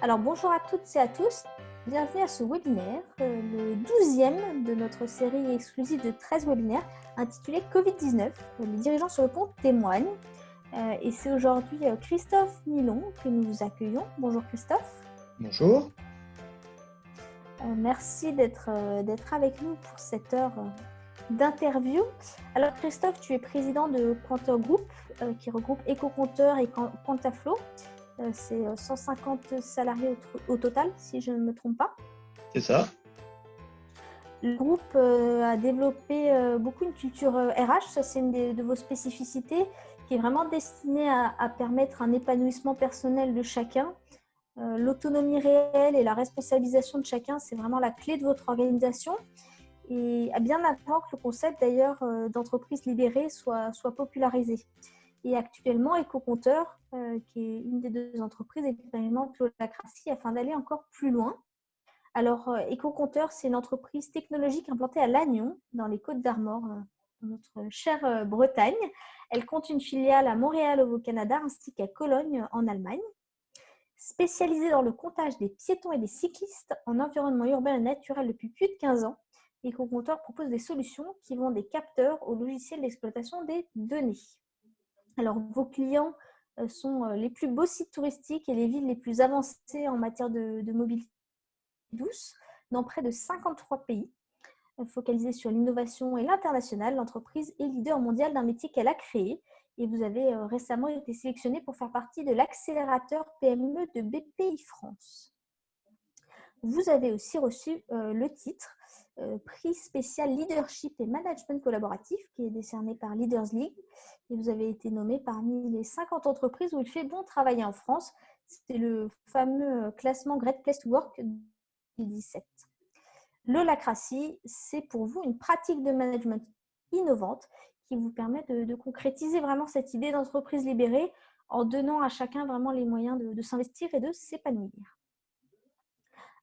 Alors bonjour à toutes et à tous, bienvenue à ce webinaire, le 12e de notre série exclusive de 13 webinaires intitulé Covid-19, les dirigeants sur le pont témoignent. Et c'est aujourd'hui Christophe Milon que nous accueillons. Bonjour Christophe. Bonjour. Merci d'être avec nous pour cette heure d'interview. Alors Christophe, tu es président de Compteur Group qui regroupe EcoCompteur et Quantaflow. C'est 150 salariés au total, si je ne me trompe pas. C'est ça. Le groupe a développé beaucoup une culture RH, ça c'est une de vos spécificités, qui est vraiment destinée à permettre un épanouissement personnel de chacun. L'autonomie réelle et la responsabilisation de chacun, c'est vraiment la clé de votre organisation. Et bien avant que le concept d'ailleurs d'entreprise libérée soit popularisé. Et actuellement, EcoCompteur, qui est une des deux entreprises, expérimente l'holacratie afin d'aller encore plus loin. Alors, EcoCompteur, c'est une entreprise technologique implantée à Lannion, dans les Côtes-d'Armor, dans notre chère Bretagne. Elle compte une filiale à Montréal au Canada ainsi qu'à Cologne en Allemagne. Spécialisée dans le comptage des piétons et des cyclistes en environnement urbain et naturel depuis plus de 15 ans, EcoCompteur propose des solutions qui vont des capteurs au logiciel d'exploitation des données. Alors, vos clients sont les plus beaux sites touristiques et les villes les plus avancées en matière de mobilité douce dans près de 53 pays. Focalisée sur l'innovation et l'international, l'entreprise est leader mondial d'un métier qu'elle a créé et vous avez récemment été sélectionné pour faire partie de l'accélérateur PME de BPI France. Vous avez aussi reçu le titre prix spécial leadership et management collaboratif qui est décerné par Leaders League et vous avez été nommé parmi les 50 entreprises où il fait bon travailler en France. C'est le fameux classement Great Place to Work 2017. L'holacratie, c'est pour vous une pratique de management innovante qui vous permet de concrétiser vraiment cette idée d'entreprise libérée en donnant à chacun vraiment les moyens de s'investir et de s'épanouir.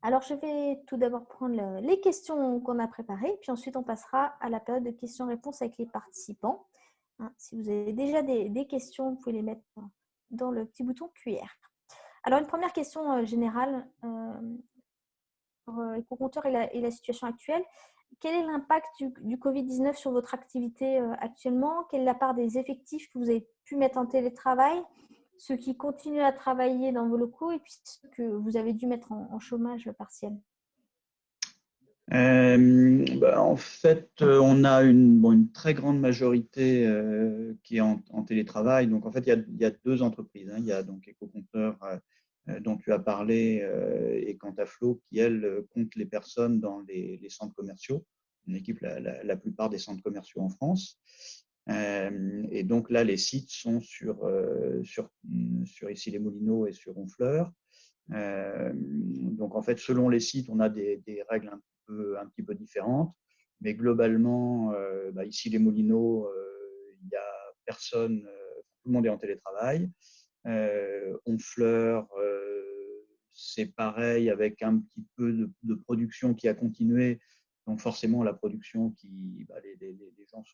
Alors, je vais tout d'abord prendre les questions qu'on a préparées, puis ensuite on passera à la période de questions-réponses avec les participants. Si vous avez déjà des questions, vous pouvez les mettre dans le petit bouton QR. Alors, une première question générale pour EcoCompteur et la situation actuelle. Quel est l'impact du Covid-19 sur votre activité actuellement? Quelle est la part des effectifs que vous avez pu mettre en télétravail? Ceux qui continuent à travailler dans vos locaux et puis ceux que vous avez dû mettre en chômage partiel? En fait, on a une très grande majorité qui est en télétravail. Donc, en fait, il y a deux entreprises. Il y a donc EcoCompteur dont tu as parlé et Quantaflow qui, elle, compte les personnes dans les centres commerciaux. On équipe la plupart des centres commerciaux en France. Et donc là, les sites sont sur Issy-les-Moulineaux et sur Honfleur. Donc, en fait, selon les sites, on a des règles un petit peu différentes. Mais globalement, ici, les Moulineaux, il n'y a personne, tout le monde est en télétravail. Honfleur, c'est pareil, avec un petit peu de production qui a continué. Donc, forcément, la production les gens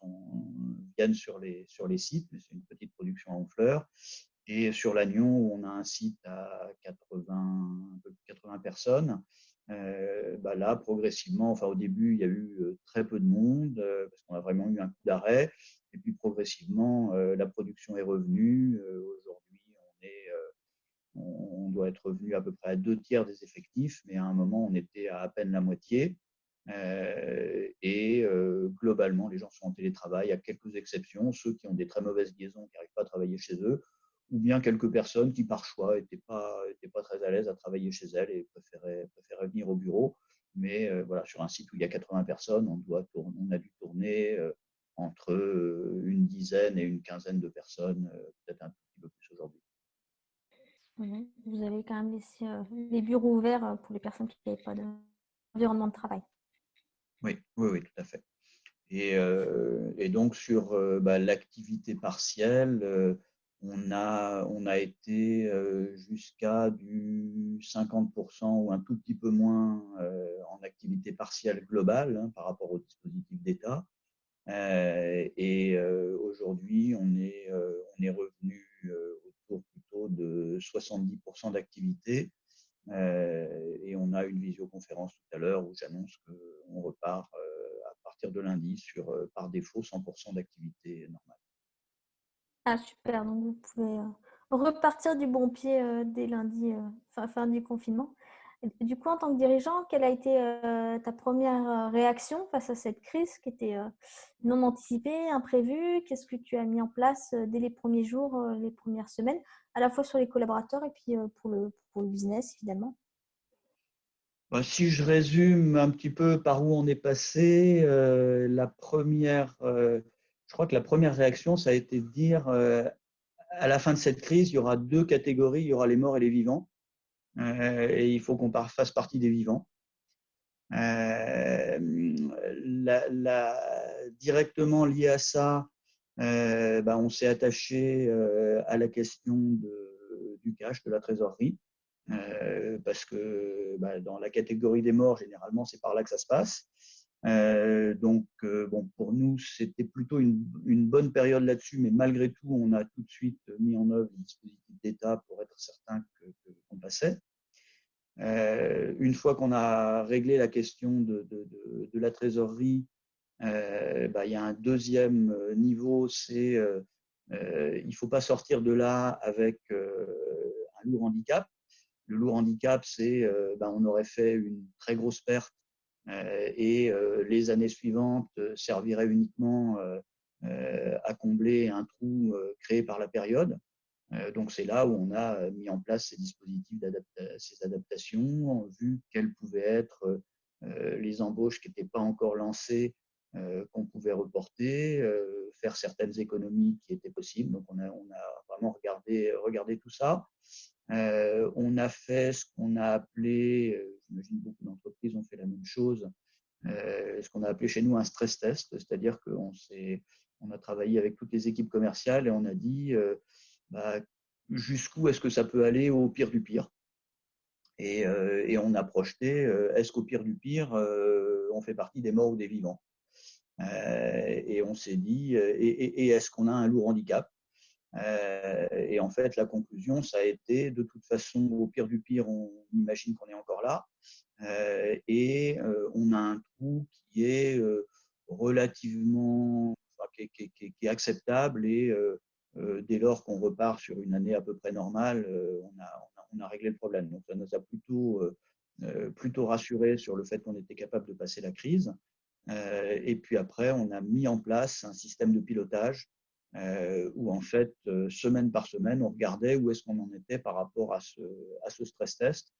viennent sur les sites, mais c'est une petite production à Honfleur. Et sur Lannion, où on a un site à 80 personnes, là, progressivement, au début, il y a eu très peu de monde parce qu'on a vraiment eu un coup d'arrêt. Et puis, progressivement, la production est revenue. Aujourd'hui, on doit être revenu à peu près à 2/3 des effectifs, mais à un moment, on était à peine la moitié. Globalement, les gens sont en télétravail, à quelques exceptions, ceux qui ont des très mauvaises liaisons, qui n'arrivent pas à travailler chez eux, ou bien quelques personnes qui, par choix, n'étaient pas très à l'aise à travailler chez elles et préféraient venir au bureau. Mais voilà, sur un site où il y a 80 personnes, on a dû tourner entre une dizaine et une quinzaine de personnes, peut-être un petit peu plus aujourd'hui. Vous avez quand même laissé les bureaux ouverts pour les personnes qui n'avaient pas d'environnement de travail. Oui, tout à fait. Et donc, sur l'activité partielle, on a été jusqu'à du 50% ou un tout petit peu moins en activité partielle globale par rapport au dispositif d'État. Aujourd'hui, on est revenu autour plutôt de 70% d'activité Et on a une visioconférence tout à l'heure où j'annonce qu'on repart à partir de lundi sur, par défaut, 100% d'activité normale. Ah, super. Donc, vous pouvez repartir du bon pied dès lundi, fin du confinement. Et du coup, en tant que dirigeant, quelle a été ta première réaction face à cette crise qui était non anticipée, imprévue? Qu'est-ce que tu as mis en place dès les premiers jours, les premières semaines, à la fois sur les collaborateurs et puis pour le business, évidemment? Bah, si je résume un petit peu par où on est passé, je crois que la première réaction, ça a été de dire à la fin de cette crise, il y aura deux catégories, il y aura les morts et les vivants, et il faut qu'on fasse partie des vivants. Directement lié à ça, on s'est attaché à la question du cash, de la trésorerie, parce que dans la catégorie des morts, généralement, c'est par là que ça se passe. Bon, pour nous, c'était plutôt une bonne période là-dessus, mais malgré tout, on a tout de suite mis en œuvre le dispositif d'État pour être certain qu'on passait. Une fois qu'on a réglé la question de la trésorerie, il y a un deuxième niveau, c'est il ne faut pas sortir de là avec un lourd handicap. Le lourd handicap, c'est on aurait fait une très grosse perte et les années suivantes serviraient uniquement à combler un trou créé par la période. Donc c'est là où on a mis en place ces dispositifs ces adaptations, vu quelles pouvaient être les embauches qui n'étaient pas encore lancées, qu'on pouvait reporter, faire certaines économies qui étaient possibles. Donc on a vraiment regardé tout ça. On a fait ce qu'on a appelé, j'imagine beaucoup d'entreprises ont fait la même chose, ce qu'on a appelé chez nous un stress test, c'est-à-dire qu'on a travaillé avec toutes les équipes commerciales et on a dit bah, jusqu'où est-ce que ça peut aller au pire du pire. Et on a projeté, est-ce qu'au pire du pire, on fait partie des morts ou des vivants. Et on s'est dit, et est-ce qu'on a un lourd handicap? Et en fait, la conclusion, ça a été, de toute façon, au pire du pire, on imagine qu'on est encore là. Et on a un trou qui est relativement, qui est acceptable et dès lors qu'on repart sur une année à peu près normale, on a réglé le problème. Donc ça nous a plutôt rassuré sur le fait qu'on était capable de passer la crise. Et puis après, on a mis en place un système de pilotage où en fait, semaine par semaine, on regardait où est-ce qu'on en était par rapport à ce stress test.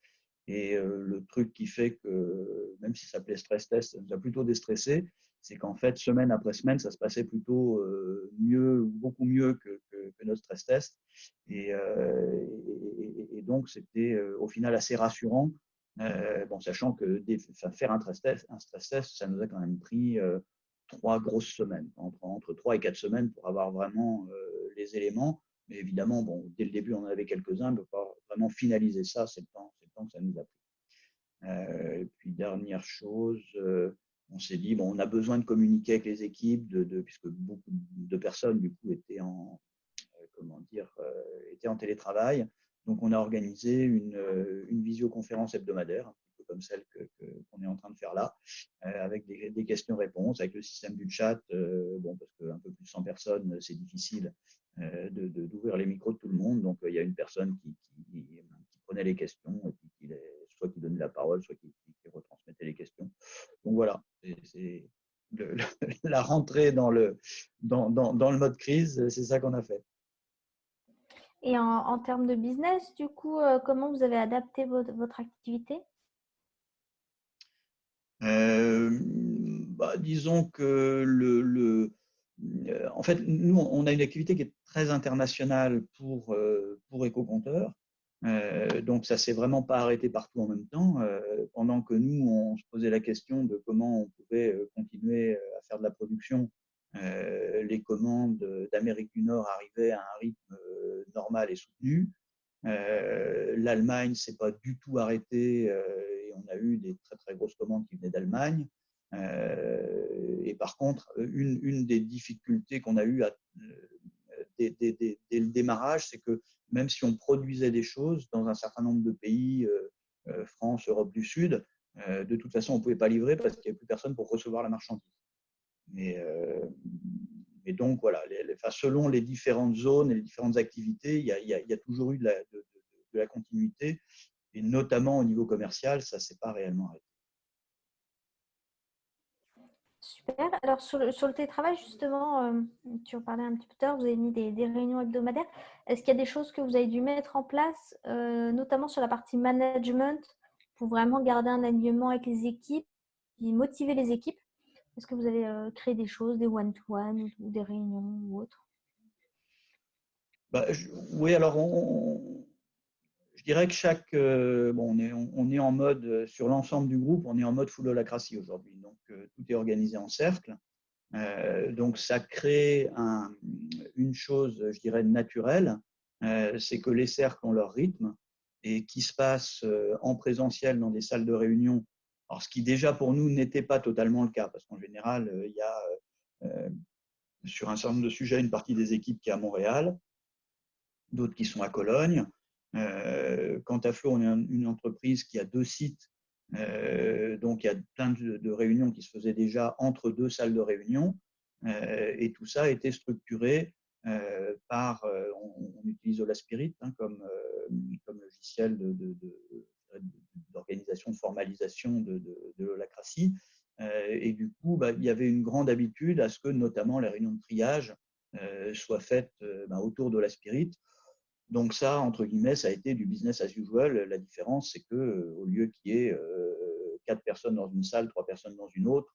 Et le truc qui fait que, même si ça s'appelait stress test, ça nous a plutôt déstressé, c'est qu'en fait, semaine après semaine, ça se passait plutôt mieux, beaucoup mieux que notre stress test. Et donc, c'était au final assez rassurant, sachant que faire un stress test, ça nous a quand même pris 3 grosses semaines, entre 3 et 4 semaines pour avoir vraiment les éléments. Mais évidemment, bon, dès le début, on en avait quelques-uns, mais pour vraiment finaliser ça, c'est le temps que ça nous a pris. Et puis, dernière chose, on s'est dit, bon, on a besoin de communiquer avec les équipes, puisque beaucoup de personnes, du coup, étaient étaient en télétravail. Donc, on a organisé une visioconférence hebdomadaire, un peu comme celle qu'on est en train de faire là, avec des questions-réponses, avec le système du chat, parce qu'un peu plus de 100 personnes, c'est difficile d'ouvrir les micros de tout le monde. Donc, il y a une personne qui prenait les questions, et puis soit qui donnait la parole, soit qui retransmettait les questions. Donc voilà, c'est la rentrée dans le mode crise, c'est ça qu'on a fait. Et en termes de business, du coup, comment vous avez adapté votre activité? Disons que en fait, nous, on a une activité qui est très internationale pour Éco-Compteur. Donc, ça ne s'est vraiment pas arrêté partout en même temps. Pendant que nous, on se posait la question de comment on pouvait continuer à faire de la production, les commandes d'Amérique du Nord arrivaient à un rythme normal et soutenu. L'Allemagne ne s'est pas du tout arrêtée et on a eu des très très grosses commandes qui venaient d'Allemagne. Et par contre, une des difficultés qu'on a eues dès le démarrage, c'est que même si on produisait des choses dans un certain nombre de pays, France, Europe du Sud, de toute façon, on ne pouvait pas livrer parce qu'il n'y avait plus personne pour recevoir la marchandise. Mais donc, voilà, selon les différentes zones et les différentes activités, il y a toujours eu de la continuité, et notamment au niveau commercial, ça ne s'est pas réellement arrêté. Super. Alors, sur le télétravail, justement, tu en parlais un petit peu tard, vous avez mis des réunions hebdomadaires. Est-ce qu'il y a des choses que vous avez dû mettre en place, notamment sur la partie management, pour vraiment garder un alignement avec les équipes et motiver les équipes? Est-ce que vous avez créé des choses, des one-to-one ou des réunions ou autres? Oui, alors je dirais que on est en mode, sur l'ensemble du groupe, on est en mode full holacracy aujourd'hui. Donc, tout est organisé en cercle. Donc, ça crée une chose, je dirais, naturelle, c'est que les cercles ont leur rythme et qui se passe en présentiel dans des salles de réunion. Alors, ce qui déjà pour nous n'était pas totalement le cas, parce qu'en général, il y a sur un certain nombre de sujets une partie des équipes qui est à Montréal, d'autres qui sont à Cologne. Quant à Flow, on est une entreprise qui a 2 sites, donc il y a plein de réunions qui se faisaient déjà entre 2 salles de réunion, et tout ça a été structuré par, on utilise Holaspirit comme logiciel d'organisation, de formalisation de l'holacratie, et du coup, il y avait une grande habitude à ce que notamment les réunions de triage soient faites autour de Holaspirit. Donc ça, entre guillemets, ça a été du business as usual. La différence, c'est que au lieu qu'il y ait 4 personnes dans une salle, 3 personnes dans une autre,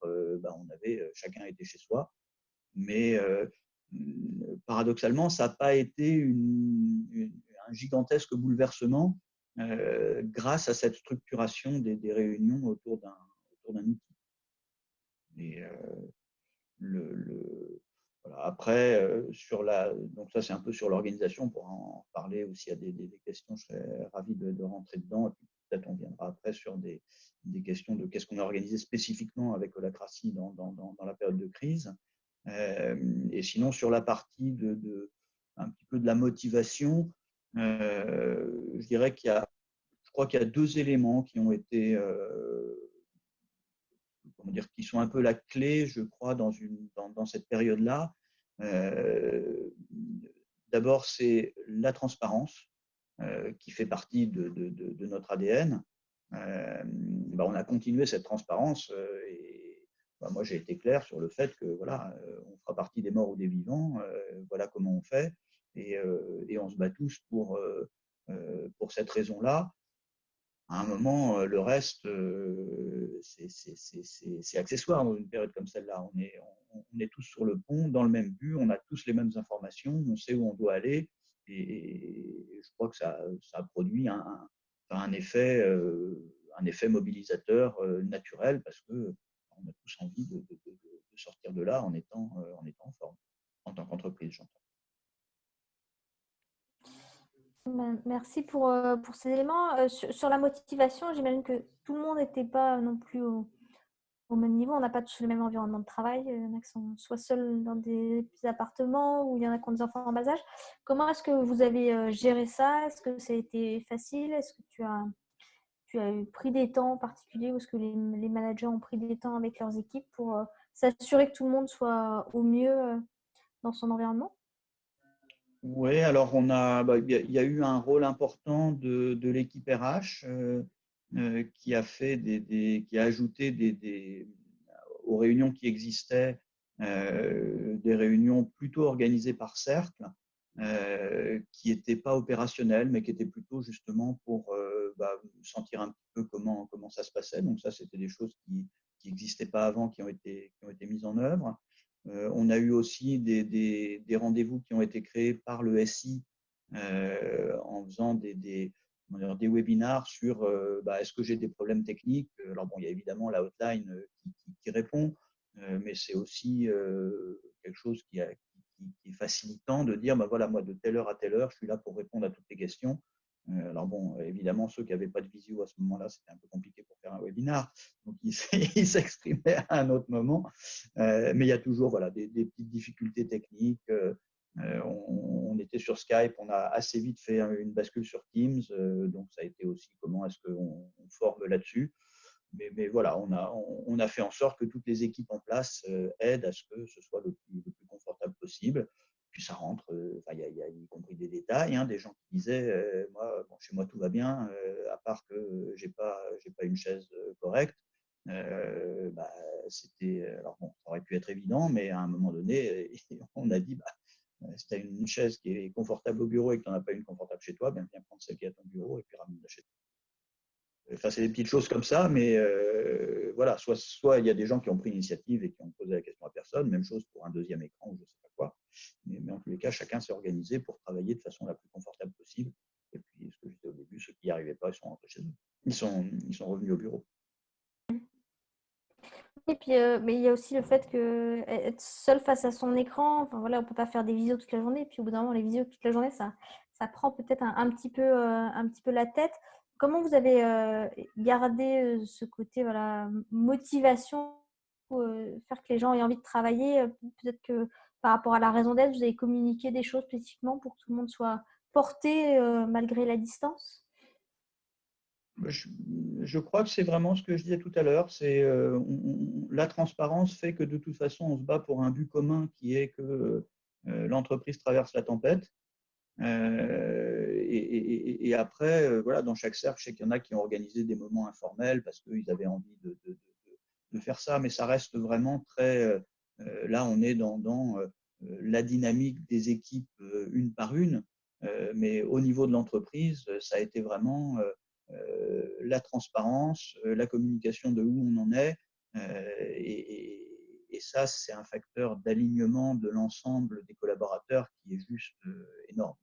chacun était chez soi. Mais paradoxalement, ça n'a pas été un gigantesque bouleversement grâce à cette structuration des réunions autour d'un outil. Et voilà. Après, donc ça c'est un peu sur l'organisation, pour en parler aussi à des questions, je serais ravi de rentrer dedans. Et puis peut-être on viendra après sur des questions de qu'est-ce qu'on a organisé spécifiquement avec Holacracy dans la période de crise. Et sinon, sur la partie un petit peu de la motivation, je dirais je crois qu'il y a 2 éléments qui ont été qui sont un peu la clé, je crois, dans cette période-là. D'abord, c'est la transparence qui fait partie de notre ADN. On a continué cette transparence et moi, j'ai été clair sur le fait que voilà, on fera partie des morts ou des vivants, voilà comment on fait, et on se bat tous pour cette raison-là. À un moment, le reste, c'est accessoire dans une période comme celle-là. On est tous sur le pont, dans le même but, on a tous les mêmes informations, on sait où on doit aller, et je crois que ça a produit un effet mobilisateur naturel, parce qu'on a tous envie de sortir de là en étant en forme, en tant qu'entreprise, j'entends. Merci pour ces éléments. Sur la motivation, j'imagine que tout le monde n'était pas non plus au même niveau. On n'a pas tous le même environnement de travail. Il y en a qui sont soit seuls dans des petits appartements, ou il y en a qui ont des enfants en bas âge. Comment est-ce que vous avez géré ça? Est-ce que ça a été facile? Est-ce que tu as pris des temps particuliers, ou est-ce que les managers ont pris des temps avec leurs équipes pour s'assurer que tout le monde soit au mieux dans son environnement? Oui, alors il y a eu un rôle important de l'équipe RH qui a qui a ajouté aux réunions qui existaient des réunions plutôt organisées par cercle, qui n'étaient pas opérationnelles, mais qui étaient plutôt justement pour sentir un petit peu comment ça se passait. Donc ça, c'était des choses qui n'existaient pas avant, qui ont été mises en œuvre. On a eu aussi des rendez-vous qui ont été créés par le SI en faisant des webinars sur est-ce que j'ai des problèmes techniques. Alors bon, il y a évidemment la hotline qui répond, mais c'est aussi quelque chose qui est facilitant de dire voilà, moi de telle heure à telle heure, je suis là pour répondre à toutes les questions. Alors bon, évidemment, ceux qui n'avaient pas de visio à ce moment-là, c'était un peu compliqué pour faire un webinar, donc ils s'exprimaient à un autre moment. Mais il y a toujours voilà, des petites difficultés techniques. On était sur Skype, on a assez vite fait une bascule sur Teams, donc ça a été aussi comment est-ce qu'on forme là-dessus. Mais voilà, on a fait en sorte que toutes les équipes en place aident à ce que ce soit le plus confortable possible. Puis ça rentre, il y a y compris des détails, hein, des gens qui disaient, moi, bon, chez moi tout va bien, à part que j'ai pas une chaise correcte. Bah, alors bon, ça aurait pu être évident, mais à un moment donné, on a dit, bah, si tu as une chaise qui est confortable au bureau et que tu n'en as pas une confortable chez toi, bien, viens prendre celle qui est à ton bureau et puis ramène-la chez toi. Enfin, c'est des petites choses comme ça, mais voilà, soit il y a des gens qui ont pris l'initiative et qui ont posé la question à personne, même chose pour un deuxième écran ou je ne sais pas quoi. Mais en tous les cas, chacun s'est organisé pour travailler de façon la plus confortable possible. Et puis, ce que je disais au début, ceux qui n'y arrivaient pas, ils sont rentrés chez eux. Ils sont revenus au bureau. Et puis, mais il y a aussi le fait que être seul face à son écran, enfin voilà, on peut pas faire des visios toute la journée. Et puis au bout d'un moment, les visios toute la journée, ça prend peut-être un petit peu la tête. Comment vous avez gardé ce côté voilà, motivation pour faire que les gens aient envie de travailler? Peut-être que par rapport à la raison d'être, vous avez communiqué des choses spécifiquement pour que tout le monde soit porté malgré la distance? Je, je crois que c'est vraiment ce que je disais tout à l'heure. C'est la transparence fait que de toute façon, on se bat pour un but commun qui est que l'entreprise traverse la tempête. Et après, voilà, dans chaque cercle, je sais qu'il y en a qui ont organisé des moments informels parce qu'ils avaient envie de faire ça, mais ça reste vraiment très. Là, on est dans la dynamique des équipes une par une, mais au niveau de l'entreprise, ça a été vraiment la transparence, la communication de où on en est, et ça, c'est un facteur d'alignement de l'ensemble des collaborateurs qui est juste énorme.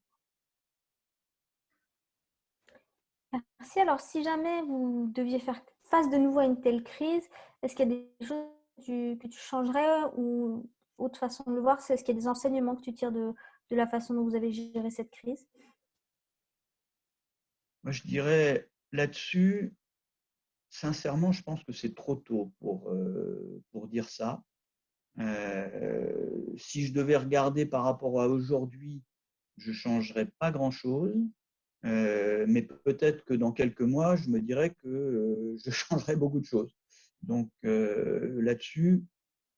Merci. Alors, si jamais vous deviez faire face de nouveau à une telle crise, est-ce qu'il y a des choses que tu changerais ou autre façon de le voir? Est-ce qu'il y a des enseignements que tu tires de la façon dont vous avez géré cette crise? Moi, je dirais là-dessus, sincèrement, je pense que c'est trop tôt pour dire ça. Si je devais regarder par rapport à aujourd'hui, je ne changerais pas grand-chose. Mais peut-être que dans quelques mois, je me dirais que je changerais beaucoup de choses. Donc là-dessus,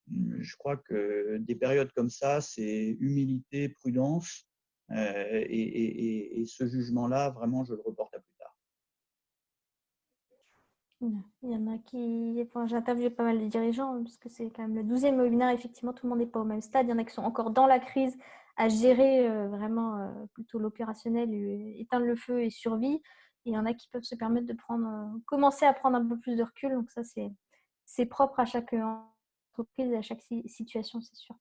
je crois que des périodes comme ça, c'est humilité, prudence, et ce jugement-là, vraiment, je le reporte à plus tard. Il y en a qui. Enfin, j'ai interviewé pas mal de dirigeants parce que c'est quand même le 12e webinaire. Effectivement, tout le monde n'est pas au même stade. Il y en a qui sont encore dans la crise à gérer vraiment plutôt l'opérationnel, éteindre le feu et survie. Et il y en a qui peuvent se permettre de commencer à prendre un peu plus de recul. Donc, ça, c'est propre à chaque entreprise et à chaque situation, c'est sûr.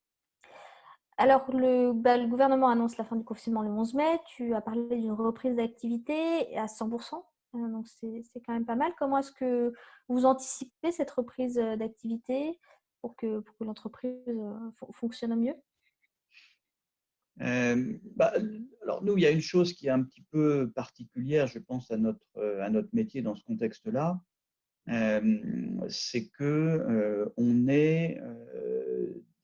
Alors, le gouvernement annonce la fin du confinement le 11 mai. Tu as parlé d'une reprise d'activité à 100%. Donc, c'est quand même pas mal. Comment est-ce que vous anticipez cette reprise d'activité pour que l'entreprise fonctionne au mieux? Bah, alors nous, il y a une chose qui est un petit peu particulière, je pense, à notre métier dans ce contexte-là, c'est que on est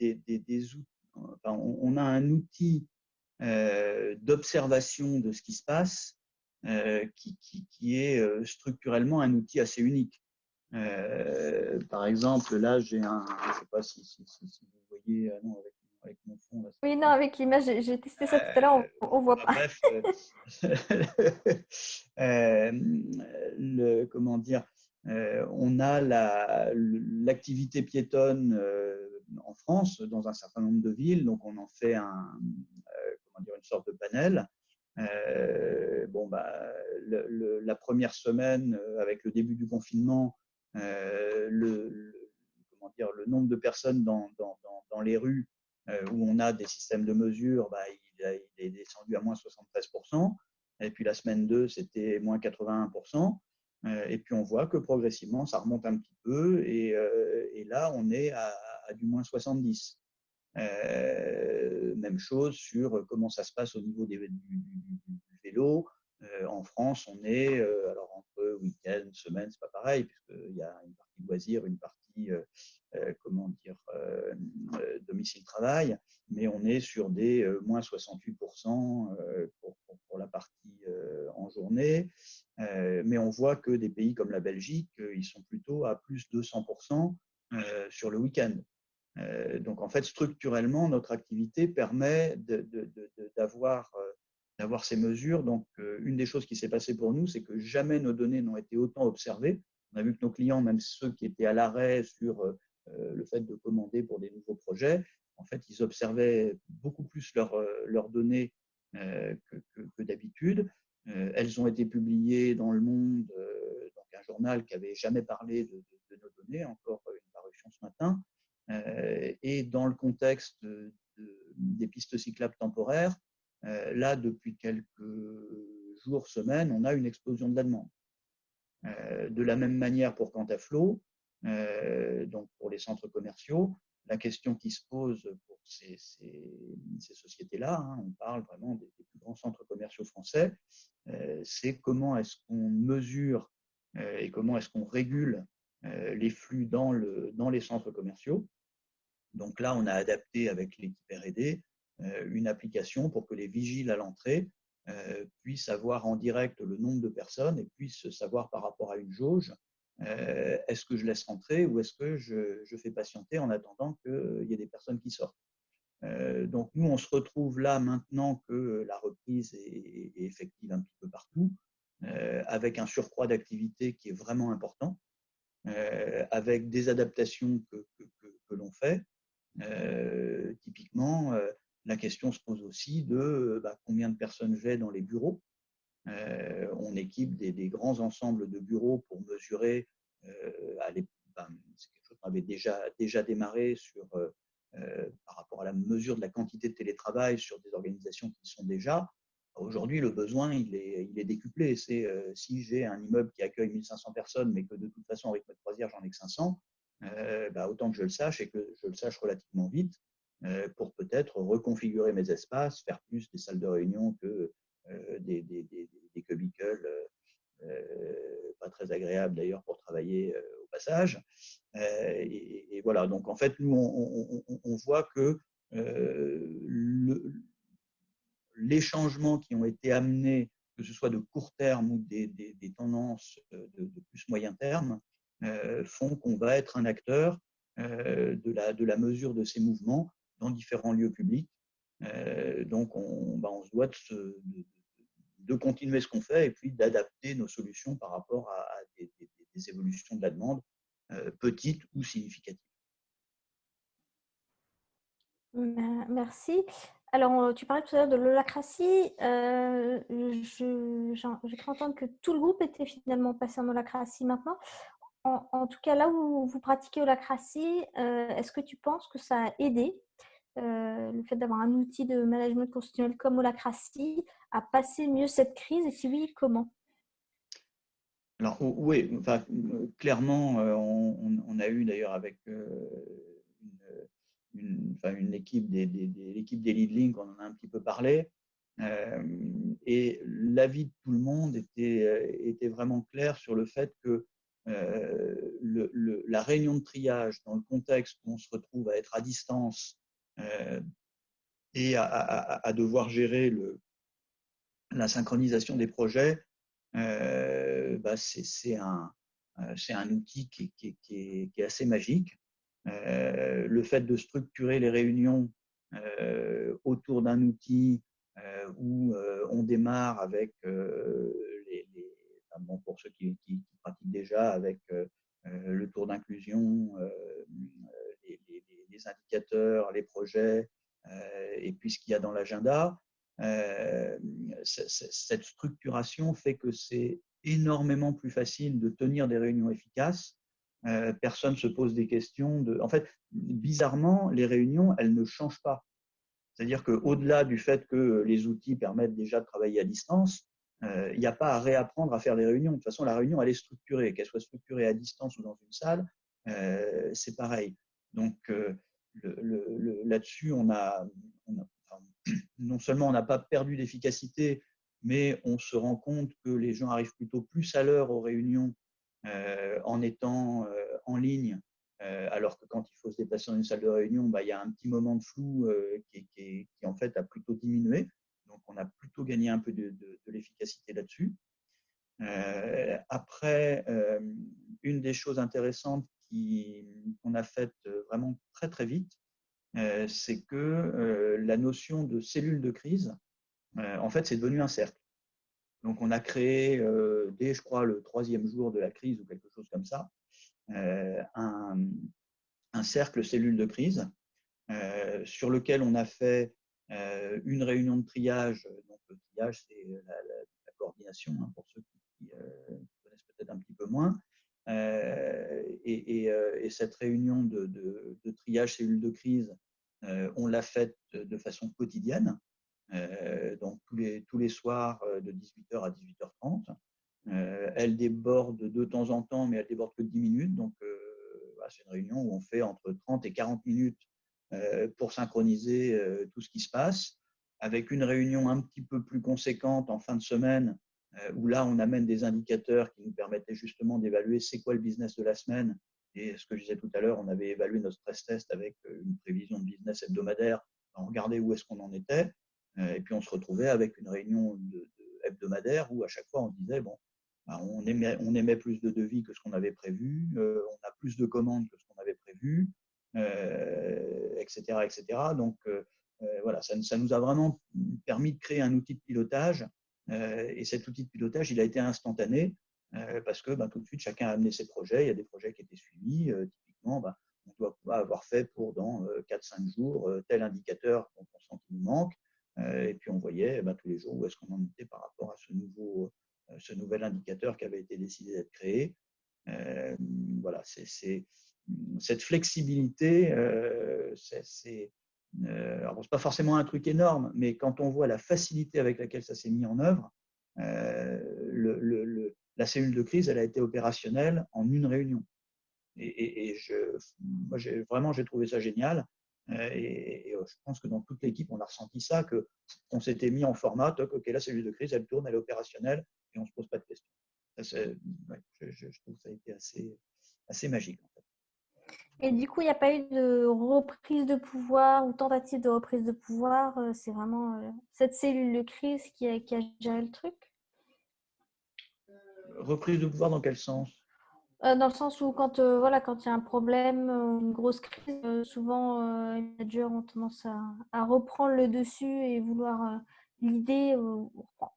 des outils, enfin, on a un outil d'observation de ce qui se passe qui est structurellement un outil assez unique. Par exemple, là, je ne sais pas si vous voyez, non, avec mon fond, là, Oui, non, avec l'image, j'ai testé ça tout à l'heure, euh, on ne voit enfin, pas. bref, euh, comment dire, on a l'activité piétonne en France dans un certain nombre de villes, donc on en fait comment dire, une sorte de panel. Bon, bah, la première semaine, avec le début du confinement, comment dire, le nombre de personnes dans les rues où on a des systèmes de mesure, bah, il est descendu à moins 73%. Et puis la semaine 2, c'était moins 81%. Et puis on voit que progressivement, ça remonte un petit peu. Et là, on est à du moins 70. Même chose sur comment ça se passe au niveau du vélo. En France, on est alors entre week-end, semaine, c'est pas pareil, puisqu'il y a une partie loisir, une partie comment dire domicile-travail. mais on est sur des moins 68% pour la partie en journée. Mais on voit que des pays comme la Belgique, ils sont plutôt à plus 200% sur le week-end. Donc en fait, structurellement, notre activité permet d'avoir ces mesures. Donc une des choses qui s'est passée pour nous, c'est que jamais nos données n'ont été autant observées. On a vu que nos clients, même ceux qui étaient à l'arrêt sur le fait de commander pour des nouveaux projets, en fait, ils observaient beaucoup plus leurs données que d'habitude. Elles ont été publiées dans Le Monde, donc un journal qui n'avait jamais parlé de nos données, encore une parution ce matin. Et dans le contexte des pistes cyclables temporaires, là, depuis quelques jours, semaines, on a une explosion de la demande. De la même manière pour Quantaflow, donc pour les centres commerciaux, la question qui se pose pour ces sociétés-là, on parle vraiment des plus grands centres commerciaux français, c'est comment est-ce qu'on mesure et comment est-ce qu'on régule les flux dans les centres commerciaux. Donc là, on a adapté avec l'équipe R&D une application pour que les vigiles à l'entrée puissent avoir en direct le nombre de personnes et puissent savoir par rapport à une jauge, est-ce que je laisse rentrer ou est-ce que je fais patienter en attendant qu'il y ait des personnes qui sortent. Donc nous, on se retrouve là maintenant que la reprise est effective un petit peu partout, avec un surcroît d'activité qui est vraiment important, avec des adaptations que l'on fait. Typiquement, la question se pose aussi de combien de personnes j'ai dans les bureaux. On équipe des grands ensembles de bureaux pour mesurer, c'est quelque chose qu'on avait déjà démarré par rapport à la mesure de la quantité de télétravail sur des organisations qui sont déjà. Aujourd'hui, le besoin, il est décuplé. C'est si j'ai un immeuble qui accueille 1500 personnes, mais que de toute façon, avec rythme de croisière, j'en ai que 500, autant que je le sache et que je le sache relativement vite pour peut-être reconfigurer mes espaces, faire plus des salles de réunion que des cubicles pas très agréables d'ailleurs pour travailler au passage. Et voilà, donc en fait, nous, on voit que les changements qui ont été amenés, que ce soit de court terme ou des tendances de plus moyen terme, font qu'on va être un acteur de la mesure de ces mouvements dans différents lieux publics. Donc, on se doit de continuer ce qu'on fait et puis d'adapter nos solutions par rapport à des évolutions de la demande, petites ou significatives. Merci. Alors, tu parlais tout à l'heure de l'holacratie. J'ai cru entendre que tout le groupe était finalement passé en holacratie maintenant. En tout cas, là où vous pratiquez holacratie, est-ce que tu penses que ça a aidé le fait d'avoir un outil de management constitutionnel comme holacratie à passer mieux cette crise? Et si oui, comment? Alors oui, enfin, clairement, on a eu d'ailleurs avec une équipe l'équipe des Leadlink, on en a un petit peu parlé, et l'avis de tout le monde était vraiment clair sur le fait que la réunion de triage dans le contexte où on se retrouve à être à distance et à devoir gérer la synchronisation des projets, c'est un outil qui est assez magique. Le fait de structurer les réunions autour d'un outil où on démarre avec pour ceux qui pratiquent déjà, avec le tour d'inclusion, les indicateurs, les projets, et puis ce qu'il y a dans l'agenda. Cette structuration fait que c'est énormément plus facile de tenir des réunions efficaces. Personne ne se pose des questions. En fait, bizarrement, les réunions, elles ne changent pas. C'est-à-dire qu'au-delà du fait que les outils permettent déjà de travailler à distance, il n'y a pas à réapprendre à faire des réunions. De toute façon, la réunion, elle est structurée. Qu'elle soit structurée à distance ou dans une salle, c'est pareil. Donc, là-dessus, non seulement on n'a pas perdu d'efficacité, mais on se rend compte que les gens arrivent plutôt plus à l'heure aux réunions en étant en ligne alors que quand il faut se déplacer dans une salle de réunion, il y a un petit moment de flou qui en fait a plutôt diminué. Donc, on a plutôt gagné un peu de l'efficacité là-dessus. Après, une des choses intéressantes qu'on a faites vraiment très très vite, c'est que la notion de cellule de crise, en fait, c'est devenu un cercle. Donc, on a créé, dès, je crois, le 3e jour de la crise ou quelque chose comme ça, un cercle cellule de crise sur lequel on a fait une réunion de triage. Donc, le triage, c'est la coordination, hein, pour ceux qui connaissent peut-être un petit peu moins. Et cette réunion de triage cellule de crise, on l'a faite de façon quotidienne, donc tous les soirs de 18h à 18h30. Elle déborde de temps en temps, mais elle déborde que de 10 minutes. Donc, c'est une réunion où on fait entre 30 et 40 minutes pour synchroniser tout ce qui se passe, avec une réunion un petit peu plus conséquente en fin de semaine, où là, on amène des indicateurs qui nous permettaient justement d'évaluer c'est quoi le business de la semaine. Et ce que je disais tout à l'heure, on avait évalué notre stress test avec une prévision de business hebdomadaire. On regardait où est-ce qu'on en était. Et puis, on se retrouvait avec une réunion hebdomadaire où à chaque fois, on disait, bon, on émet plus de devis que ce qu'on avait prévu, on a plus de commandes que ce qu'on avait prévu, etc., etc. Donc, voilà, ça nous a vraiment permis de créer un outil de pilotage. Et cet outil de pilotage, il a été instantané parce que tout de suite, chacun a amené ses projets. Il y a des projets qui étaient suivis. Typiquement, on doit pouvoir avoir fait pour dans 4-5 jours tel indicateur dont on sent qu'il nous manque. Et puis, on voyait tous les jours où est-ce qu'on en était par rapport à ce nouvel indicateur qui avait été décidé d'être créé. Voilà, cette flexibilité, alors, c'est pas forcément un truc énorme, mais quand on voit la facilité avec laquelle ça s'est mis en œuvre, la cellule de crise, elle a été opérationnelle en une réunion. Et moi, j'ai trouvé ça génial. Et je pense que dans toute l'équipe, on a ressenti ça, qu'on s'était mis en format, ok, la cellule de crise, elle tourne, elle est opérationnelle, et on ne se pose pas de questions. Je trouve que ça a été assez magique. En fait. Et du coup, il n'y a pas eu de reprise de pouvoir ou tentative de reprise de pouvoir. C'est vraiment cette cellule de crise qui a géré le truc. Reprise de pouvoir dans quel sens? Dans le sens où quand il y a un problème, une grosse crise, souvent les managers ont tendance à reprendre le dessus et vouloir l'idée,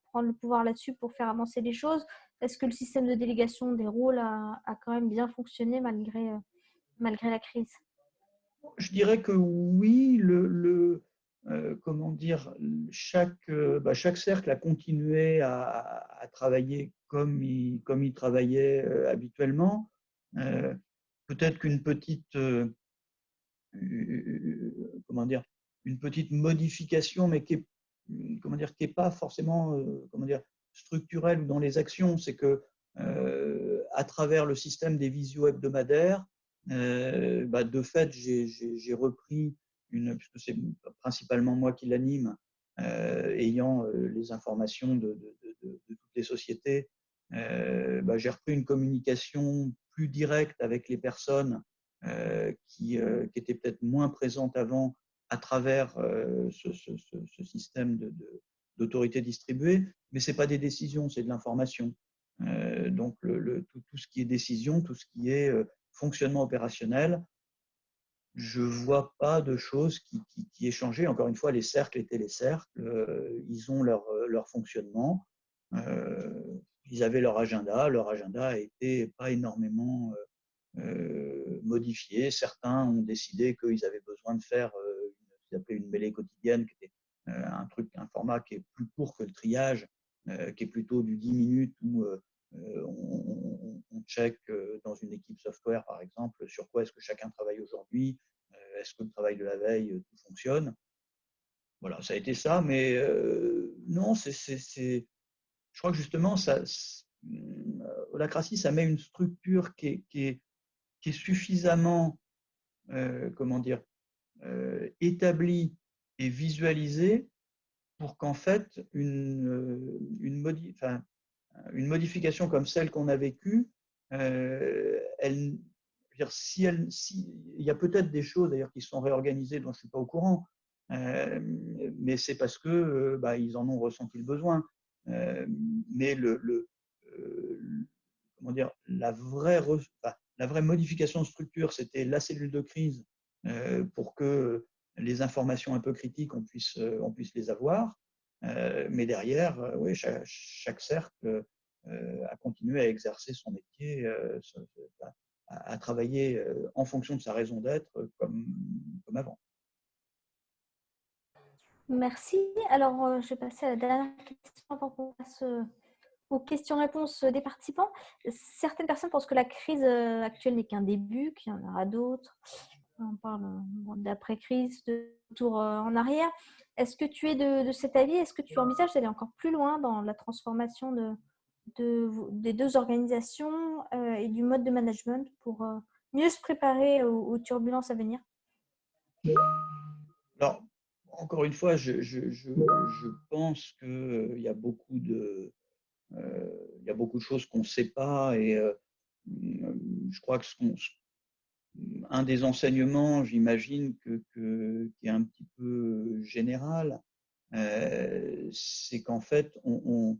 prendre le pouvoir là-dessus pour faire avancer les choses. Est-ce que le système de délégation des rôles a quand même bien fonctionné malgré la crise? Je dirais que oui, comment dire, chaque cercle a continué à travailler comme il travaillait habituellement. Peut-être qu'une petite, comment dire, une petite modification, mais qui est pas forcément, structurelle ou dans les actions, c'est que à travers le système des visio hebdomadaires, de fait, j'ai repris puisque c'est principalement moi qui l'anime, ayant les informations de toutes les sociétés, j'ai repris une communication plus directe avec les personnes qui étaient peut-être moins présentes avant à travers ce système d'autorité distribuée, mais ce n'est pas des décisions, c'est de l'information. Donc, tout ce qui est décision, tout ce qui est fonctionnement opérationnel, je ne vois pas de choses qui aient changé. Encore une fois, les cercles étaient les cercles, ils ont leur fonctionnement, ils avaient leur agenda a été pas énormément modifié. Certains ont décidé qu'ils avaient besoin de faire ce qu'ils appelaient une mêlée quotidienne, qui était un format qui est plus court que le triage, qui est plutôt du 10 minutes où on check dans une équipe software, par exemple, sur quoi est-ce que chacun travaille aujourd'hui, est-ce que le travail de la veille, tout fonctionne. Voilà, ça a été ça, mais non, je crois que justement, Holacracy, ça met une structure qui est suffisamment, établie et visualisée pour qu'en fait, une modification comme celle qu'on a vécue, dire, si, il y a peut-être des choses d'ailleurs qui sont réorganisées dont je ne suis pas au courant, mais c'est parce que ils en ont ressenti le besoin. Mais comment dire, la vraie modification de structure, c'était la cellule de crise pour que les informations un peu critiques, on puisse les avoir. Mais derrière, oui, chaque cercle a continué à exercer son métier, à travailler en fonction de sa raison d'être comme avant. Merci. Alors, je vais passer à la dernière question avant qu'on passe aux questions-réponses des participants. Certaines personnes pensent que la crise actuelle n'est qu'un début, qu'il y en aura d'autres. On parle d'après-crise, de retour en arrière. Est-ce que tu es de cet avis? Est-ce que tu envisages d'aller encore plus loin dans la transformation des deux organisations et du mode de management pour mieux se préparer aux turbulences à venir? Alors, encore une fois, je pense qu'il y a il y a beaucoup de choses qu'on ne sait pas et je crois que un des enseignements, j'imagine, qui est un petit peu général, c'est qu'en fait, on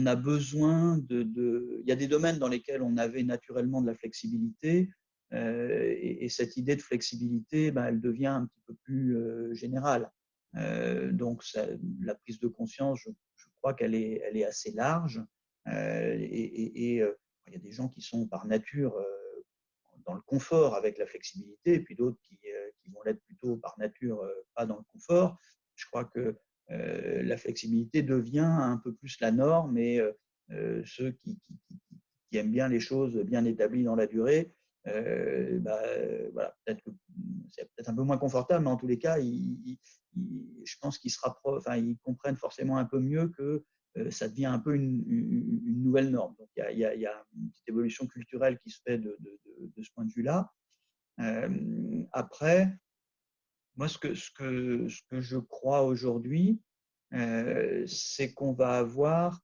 a besoin il y a des domaines dans lesquels on avait naturellement de la flexibilité, et cette idée de flexibilité, elle devient un petit peu plus générale. Donc, la prise de conscience, je crois elle est assez large, il y a des gens qui sont par nature dans le confort avec la flexibilité, et puis d'autres qui vont l'être plutôt par nature pas dans le confort. Je crois que la flexibilité devient un peu plus la norme et ceux qui aiment bien les choses bien établies dans la durée, voilà, peut-être que c'est peut-être un peu moins confortable, mais en tous les cas, je pense ils comprennent forcément un peu mieux que ça devient un peu une nouvelle norme. Donc, il y a une petite évolution culturelle qui se fait de ce point de vue-là. Après, moi, ce que je crois aujourd'hui, c'est qu'on va avoir.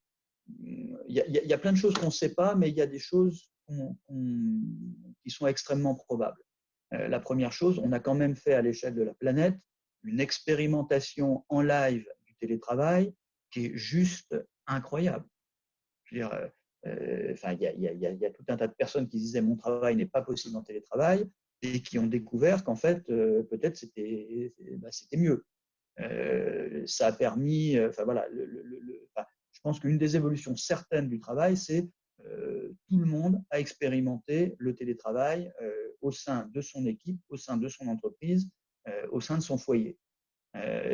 Il y a plein de choses qu'on ne sait pas, mais il y a des choses qui sont extrêmement probables. La première chose, on a quand même fait à l'échelle de la planète une expérimentation en live du télétravail qui est juste incroyable. Je veux dire, il y a tout un tas de personnes qui disaient mon travail n'est pas possible en télétravail et qui ont découvert qu'en fait, peut-être c'était mieux. Ça a permis, voilà, je pense qu'une des évolutions certaines du travail, c'est tout le monde a expérimenté le télétravail au sein de son équipe, au sein de son entreprise, au sein de son foyer.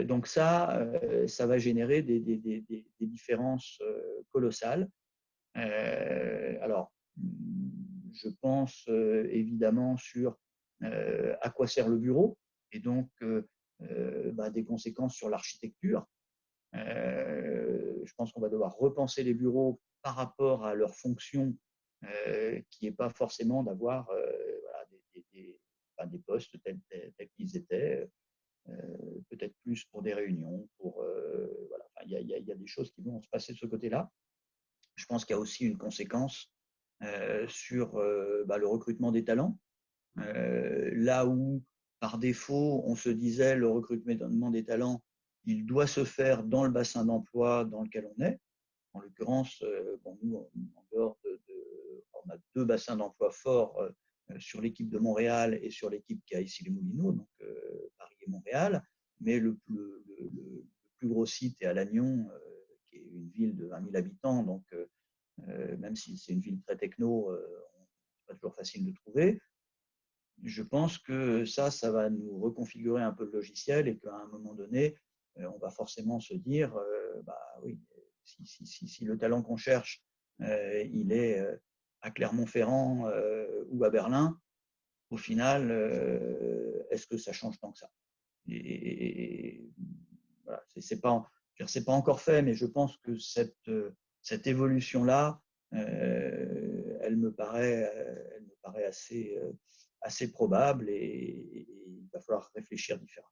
Donc ça va générer des différences colossales. Alors, je pense évidemment sur à quoi sert le bureau et donc des conséquences sur l'architecture. Je pense qu'on va devoir repenser les bureaux par rapport à leur fonction, qui n'est pas forcément d'avoir voilà, des postes tels qu'ils étaient, peut-être plus pour des réunions, voilà. Il y a des choses qui vont se passer de ce côté-là. Je pense qu'il y a aussi une conséquence sur le recrutement des talents. Là où, par défaut, on se disait le recrutement des talents, il doit se faire dans le bassin d'emploi dans lequel on est. En l'occurrence, nous, en dehors on a deux bassins d'emploi forts sur l'équipe de Montréal et sur l'équipe qui a ici les Moulineaux, donc Paris et Montréal. Mais le plus gros site est à Lannion, qui est une ville de 20 000 habitants, donc même si c'est une ville très techno, c'est pas toujours facile de trouver. Je pense que ça va nous reconfigurer un peu le logiciel et qu'à un moment donné, on va forcément se dire, oui, si le talent qu'on cherche, il est à Clermont-Ferrand ou à Berlin, au final, est-ce que ça change tant que ça? Et voilà, c'est pas encore fait, mais je pense que cette évolution-là, elle me paraît assez probable et il va falloir réfléchir différemment.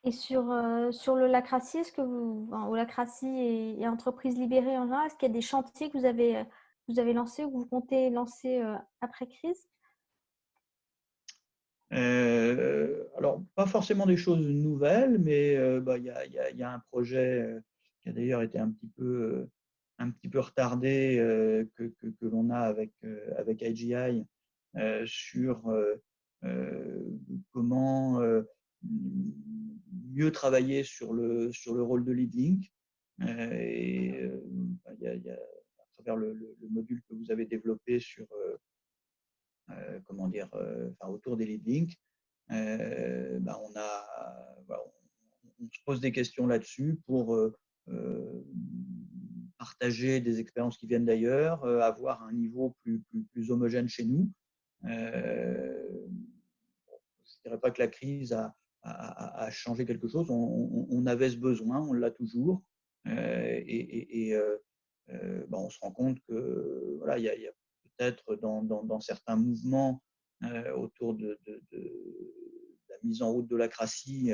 Et sur le Lacratie, est-ce que ou Lacratie et entreprises libérées en général, est-ce qu'il y a des chantiers que vous avez vous avez lancé ou que vous comptez lancer après crise? Alors, pas forcément des choses nouvelles, mais il y a un projet qui a d'ailleurs été un petit peu retardé que l'on a avec IGI sur comment mieux travailler sur le rôle de lead link. Il y a, à travers le module que vous avez développé sur comment dire, enfin, autour des lead links, voilà, on se pose des questions là-dessus pour partager des expériences qui viennent d'ailleurs, avoir un niveau plus homogène chez nous. Je ne dirais pas que la crise a changé quelque chose. On avait ce besoin, on l'a toujours. On se rend compte que voilà, il y a peut-être dans certains mouvements autour de la mise en route de l'acratie,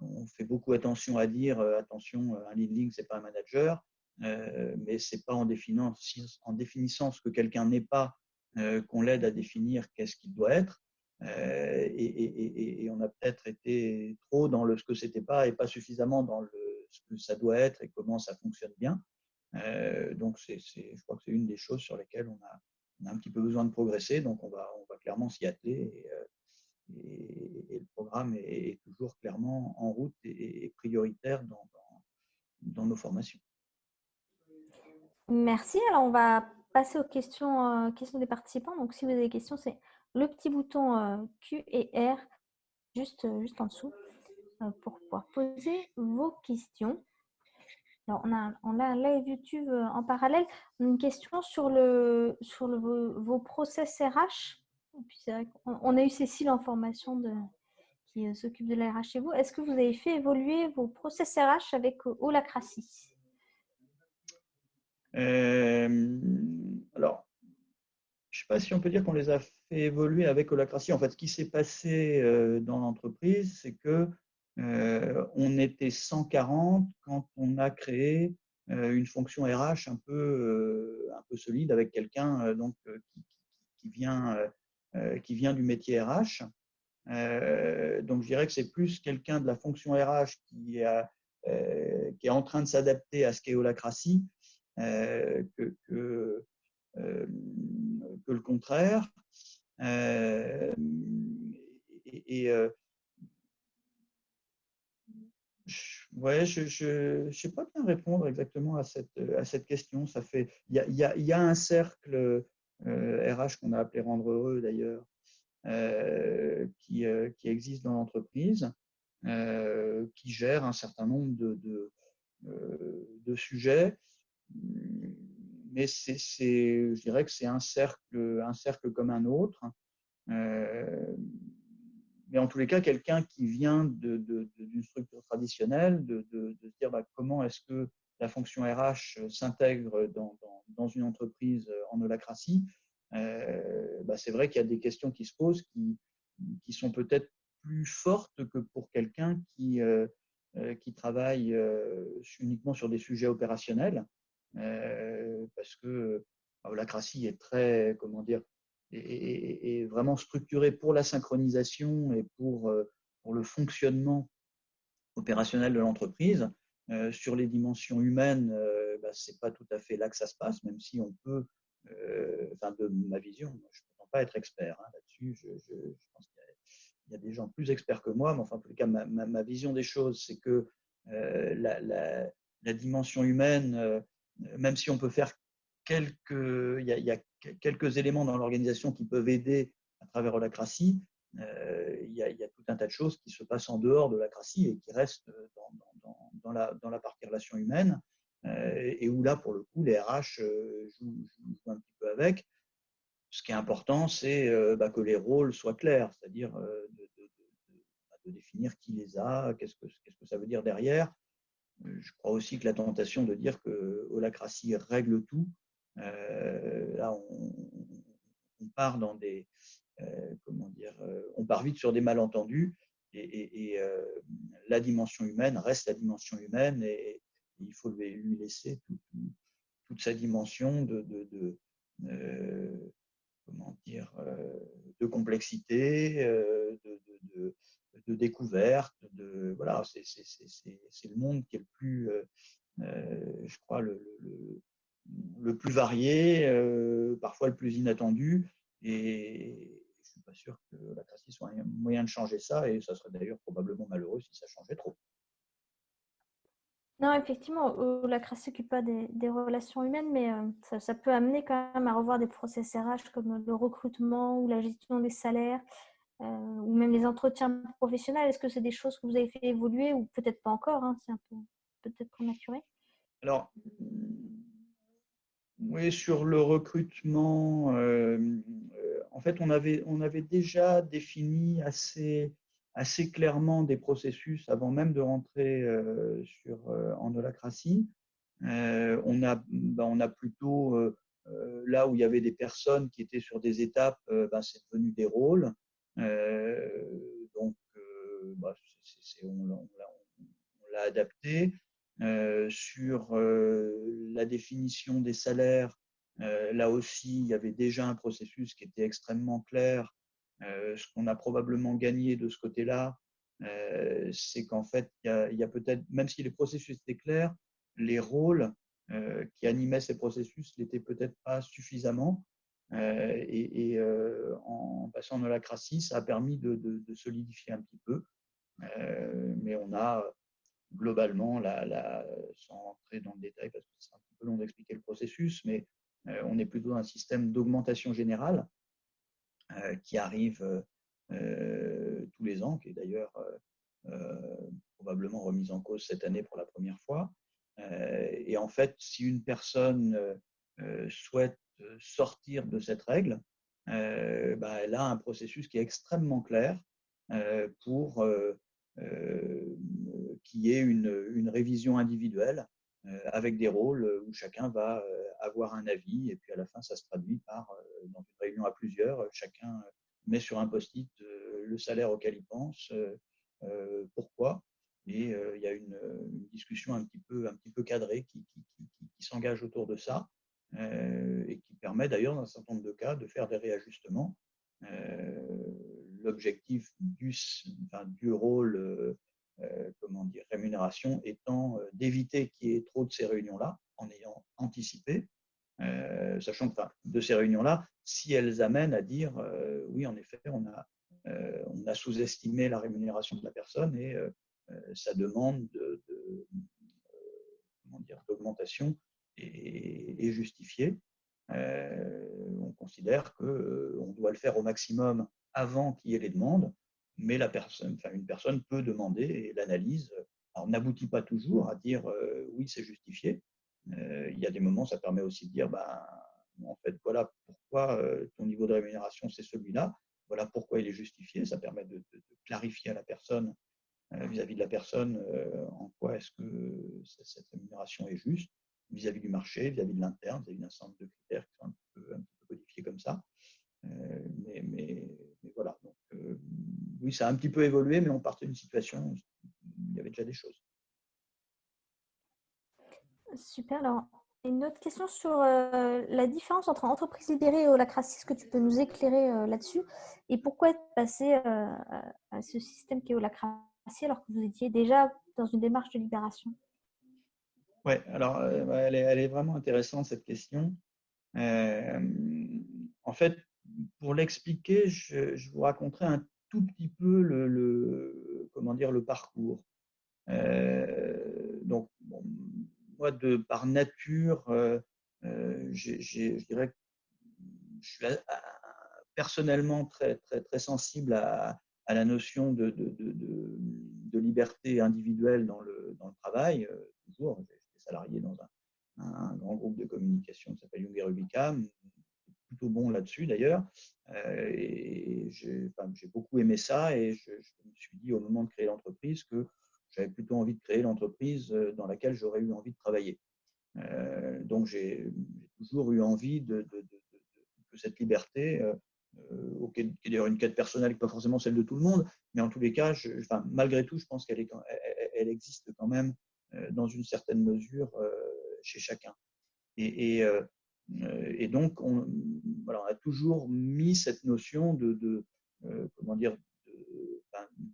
on fait beaucoup attention à dire attention, un lead link, ce n'est pas un manager, mais ce n'est pas en définissant ce que quelqu'un n'est pas qu'on l'aide à définir qu'est-ce qu'il doit être. Et on a peut-être été trop dans ce que c'était pas et pas suffisamment dans ce que ça doit être et comment ça fonctionne bien. Donc, je crois que c'est une des choses sur lesquelles on a un petit peu besoin de progresser. Donc, on va clairement s'y atteler. Et le programme est toujours clairement en route et prioritaire dans nos formations. Merci. Alors, on va passer aux questions des participants. Donc, si vous avez des questions, c'est le petit bouton Q et R juste en dessous pour pouvoir poser vos questions. Alors, on a un live YouTube en parallèle. Une question sur vos process RH. Et puis, c'est vrai qu'on a eu Cécile en formation qui s'occupe de la RH chez vous. Est-ce que vous avez fait évoluer vos process RH avec Holacracy? Alors, je ne sais pas si on peut dire qu'on les a fait évoluer avec Holacracy. En fait, ce qui s'est passé dans l'entreprise, c'est que on était 140 quand on a créé une fonction RH un peu solide avec quelqu'un qui vient du métier RH. Donc, je dirais que c'est plus quelqu'un de la fonction RH qui est en train de s'adapter à ce qu'est Holacracy que le contraire. Euh, et, et ouais, je sais pas bien répondre exactement à cette question. Il y a un cercle RH qu'on a appelé Rendre Heureux d'ailleurs, qui existe dans l'entreprise, qui gère un certain nombre de sujets. Mais je dirais que c'est un cercle comme un autre. Mais en tous les cas, quelqu'un qui vient d'une structure traditionnelle, de se dire comment est-ce que la fonction RH s'intègre dans une entreprise en holacratie, c'est vrai qu'il y a des questions qui se posent qui sont peut-être plus fortes que pour quelqu'un qui travaille uniquement sur des sujets opérationnels, parce que holacratie est très, comment dire, est vraiment structuré pour la synchronisation et pour le fonctionnement opérationnel de l'entreprise. Sur les dimensions humaines, ce n'est pas tout à fait là que ça se passe, même si on peut, de ma vision, je ne prétends pas être expert là-dessus, je pense qu'il y a des gens plus experts que moi, mais enfin, en tout cas, ma vision des choses, c'est que la dimension humaine, même si on peut faire il y a quelques éléments dans l'organisation qui peuvent aider à travers Holacracy, il y a tout un tas de choses qui se passent en dehors de l'Holacracy et qui restent dans la partie relation humaine, et où là, pour le coup, les RH jouent un petit peu avec. Ce qui est important, c'est que les rôles soient clairs, c'est-à-dire de définir qui les a, qu'est-ce que ça veut dire derrière. Je crois aussi que la tentation de dire que Holacracy règle tout, là, on part dans des, on part vite sur des malentendus, et la dimension humaine reste la dimension humaine, et il faut lui laisser toute sa dimension complexité, de découverte. Voilà, c'est le monde qui est le plus, je crois, le plus varié, parfois le plus inattendu. Et je ne suis pas sûr que la Crassie soit un moyen de changer ça, et ça serait d'ailleurs probablement malheureux si ça changeait trop. Non, effectivement, la ne s'occupe pas des relations humaines, mais ça peut amener quand même à revoir des process RH comme le recrutement ou la gestion des salaires, ou même les entretiens professionnels. Est-ce que c'est des choses que vous avez fait évoluer ou peut-être pas encore, hein, c'est un peu peut-être prématuré? Alors, oui, sur le recrutement, en fait, on avait déjà défini assez clairement des processus avant même de rentrer en holacratie. On a plutôt, là où il y avait des personnes qui étaient sur des étapes, c'est devenu des rôles. Donc, on l'a adapté. Sur la définition des salaires, là aussi, il y avait déjà un processus qui était extrêmement clair. Ce qu'on a probablement gagné de ce côté-là, c'est qu'en fait, il y a peut-être, même si les processus étaient clairs, les rôles qui animaient ces processus n'étaient peut-être pas suffisamment. En passant en holacratie, ça a permis de solidifier un petit peu. Mais on a globalement, sans rentrer dans le détail, parce que c'est un petit peu long d'expliquer le processus, mais on est plutôt dans un système d'augmentation générale qui arrive tous les ans, qui est d'ailleurs probablement remise en cause cette année pour la première fois. Et en fait, si une personne souhaite sortir de cette règle, elle a un processus qui est extrêmement clair pour qu'il y ait une révision individuelle avec des rôles où chacun va avoir un avis, et puis à la fin, ça se traduit par, dans une réunion à plusieurs, chacun met sur un post-it le salaire auquel il pense, pourquoi, et il y a une discussion un petit peu cadrée qui s'engage autour de ça, et qui permet d'ailleurs, dans un certain nombre de cas, de faire des réajustements. L'objectif du rôle, comment dire, rémunération étant d'éviter qu'il y ait trop de ces réunions-là, en ayant anticipé, sachant que de ces réunions-là, si elles amènent à dire oui, en effet, on a sous-estimé la rémunération de la personne, et sa demande d'augmentation est justifiée. On considère qu'on doit le faire au maximum avant qu'il y ait les demandes, mais une personne peut demander, et l'analyse n'aboutit pas toujours à dire oui, c'est justifié. Il y a des moments, ça permet aussi de dire en fait, voilà pourquoi ton niveau de rémunération, c'est celui-là, voilà pourquoi il est justifié. Ça permet de clarifier à la personne, vis-à-vis de la personne, en quoi est-ce que cette rémunération est juste, vis-à-vis du marché, vis-à-vis de l'interne, vis-à-vis d'un certain nombre de critères qui sont un petit peu codifiés comme ça. Mais voilà. Donc, oui, ça a un petit peu évolué, mais on partait d'une situation où il y avait déjà des choses. Super. Alors, une autre question sur la différence entre entreprise libérée et holacratie. Est-ce que tu peux nous éclairer là-dessus? Et pourquoi être passé à ce système qui est holacratie alors que vous étiez déjà dans une démarche de libération? Oui, alors elle est vraiment intéressante cette question. En fait, pour l'expliquer, je vous raconterai un tout petit peu comment dire, le parcours. Donc, bon, moi, par nature, je dirais que je suis personnellement très sensible à la notion de liberté individuelle dans le travail. Toujours, j'étais salarié dans un grand groupe de communication qui s'appelle Young Rubicam, plutôt bon là-dessus d'ailleurs. Et j'ai beaucoup aimé ça, et je me suis dit au moment de créer l'entreprise que j'avais plutôt envie de créer l'entreprise dans laquelle j'aurais eu envie de travailler. Donc j'ai toujours eu envie de cette liberté, qui est d'ailleurs une quête personnelle, qui n'est pas forcément celle de tout le monde, mais en tous les cas, malgré tout, je pense elle existe quand même dans une certaine mesure chez chacun. Et donc, voilà, on a toujours mis cette notion comment dire,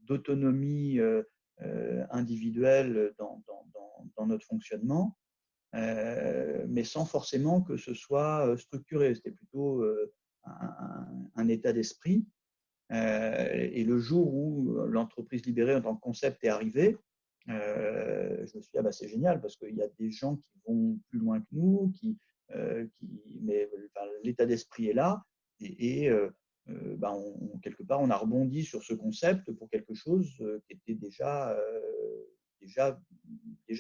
d'autonomie individuelle dans notre fonctionnement, mais sans forcément que ce soit structuré. C'était plutôt un état d'esprit. Et le jour où l'entreprise libérée en tant que concept est arrivé, je me suis dit, ah bah, c'est génial parce qu'il y a des gens qui vont plus loin que nous, mais enfin, l'état d'esprit est là. Bah, quelque part, on a rebondi sur ce concept pour quelque chose qui était déjà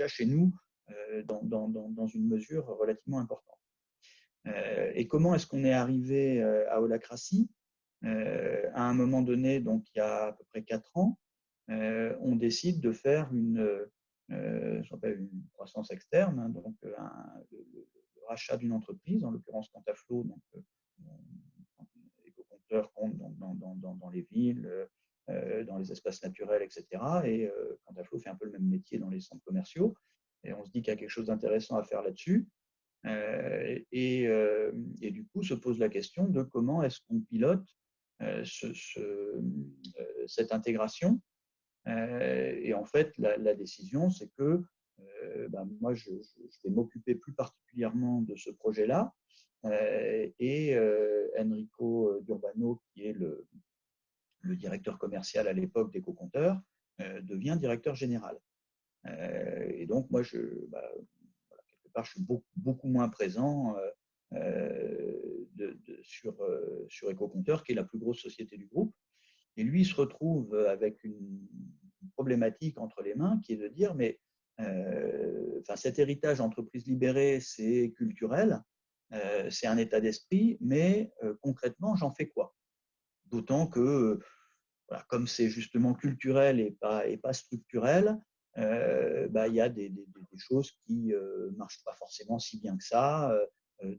chez nous dans une mesure relativement importante. Et comment est-ce qu'on est arrivé à Holacracy? À un moment donné, donc il y a à peu près 4 ans, on décide de faire une croissance externe, hein, donc le rachat d'une entreprise, en l'occurrence Quantaflow, donc éco-compteurs comptent dans les villes, dans les espaces naturels, etc. Et Quantaflow fait un peu le même métier dans les centres commerciaux. Et on se dit qu'il y a quelque chose d'intéressant à faire là-dessus. Et du coup, se pose la question de comment est-ce qu'on pilote cette intégration. Et en fait, la décision, c'est que moi, je vais m'occuper plus particulièrement de ce projet-là. Et Enrico D'Urbano, qui est le directeur commercial à l'époque d'Ecocompteur, devient directeur général. Et donc, moi, quelque part, je suis beaucoup moins présent sur Ecocompteur, qui est la plus grosse société du groupe. Et lui, il se retrouve avec une problématique entre les mains qui est de dire, mais cet héritage d'entreprise libérée, c'est culturel, c'est un état d'esprit, mais concrètement, j'en fais quoi? D'autant que, voilà, comme c'est justement culturel et pas structurel, il y a des choses qui ne marchent pas forcément si bien que ça,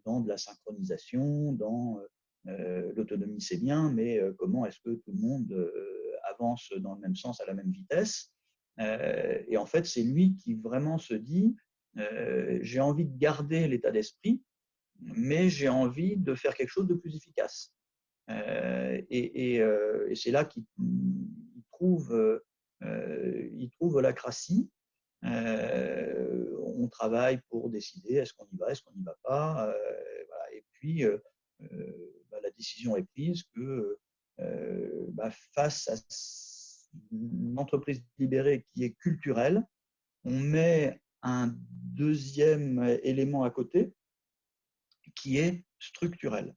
dans de la synchronisation, dans l'autonomie, c'est bien, mais comment est-ce que tout le monde avance dans le même sens, à la même vitesse? Et en fait, c'est lui qui vraiment se dit, j'ai envie de garder l'état d'esprit, mais j'ai envie de faire quelque chose de plus efficace. Et c'est là qu'il trouve Holacracy. On travaille pour décider est-ce qu'on y va, est-ce qu'on n'y va pas. Voilà. Et puis, la décision est prise que face à une entreprise libérée qui est culturelle, on met un deuxième élément à côté qui est structurel.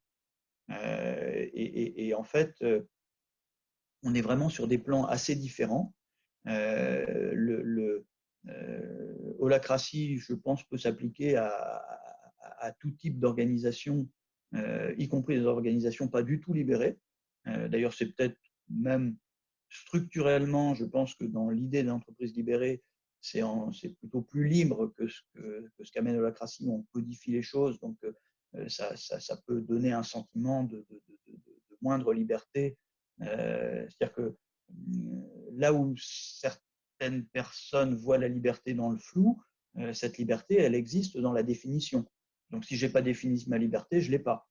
Et en fait, on est vraiment sur des plans assez différents. Holacracy, je pense, peut s'appliquer à tout type d'organisation, y compris des organisations pas du tout libérées. D'ailleurs, c'est peut-être même structurellement, je pense que dans l'idée d'entreprise libérée, c'est plutôt plus libre que ce qu'amène Holacracy, où on codifie les choses. Donc, ça peut donner un sentiment de moindre liberté. C'est-à-dire que là où certaines personnes voient la liberté dans le flou, cette liberté, elle existe dans la définition. Donc, si je n'ai pas défini ma liberté, je ne l'ai pas.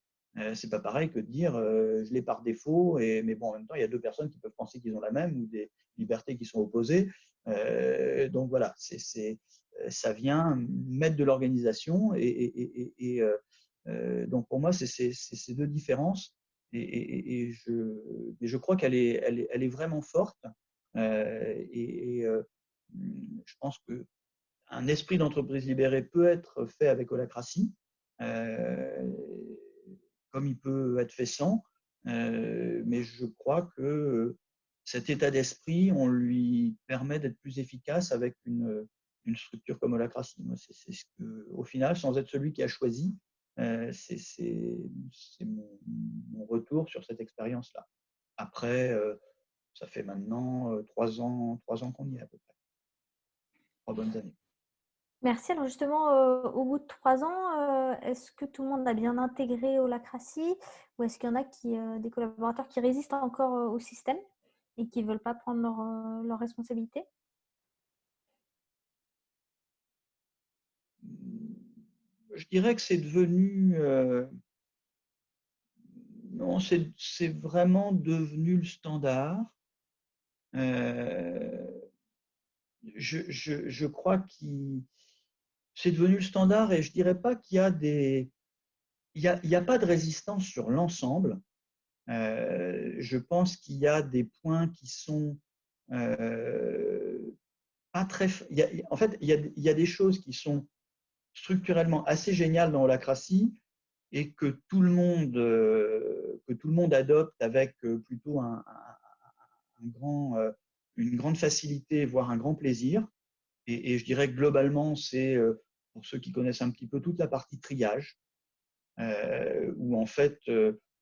C'est pas pareil que de dire je l'ai par défaut, mais bon, en même temps, il y a deux personnes qui peuvent penser qu'ils ont la même ou des libertés qui sont opposées. Donc voilà, ça vient mettre de l'organisation donc pour moi, c'est ces deux différences et je crois qu'elle est vraiment forte je pense qu'un esprit d'entreprise libérée peut être fait avec Holacracy. Comme il peut être fait sans, mais je crois que cet état d'esprit, on lui permet d'être plus efficace avec une structure comme Holacracy. C'est ce que, au final, sans être celui qui a choisi, c'est mon retour sur cette expérience-là. Après, ça fait maintenant 3 ans qu'on y est à peu près. 3 bonnes années. Merci. Alors justement, au bout de 3 ans, est-ce que tout le monde a bien intégré Holacracy ou est-ce qu'il y en a des collaborateurs qui résistent encore au système et qui ne veulent pas prendre leurs responsabilités? Je dirais que c'est devenu Non, c'est vraiment devenu le standard. Euh, je crois que c'est devenu le standard et je dirais pas qu'il y a il y a pas de résistance sur l'ensemble. Je pense qu'il y a des points qui sont pas très. En fait, il y a des choses qui sont structurellement assez géniales dans Holacracy et que tout le monde adopte avec plutôt une grande facilité, voire un grand plaisir. Et je dirais que globalement, c'est, pour ceux qui connaissent un petit peu, toute la partie triage, où en fait,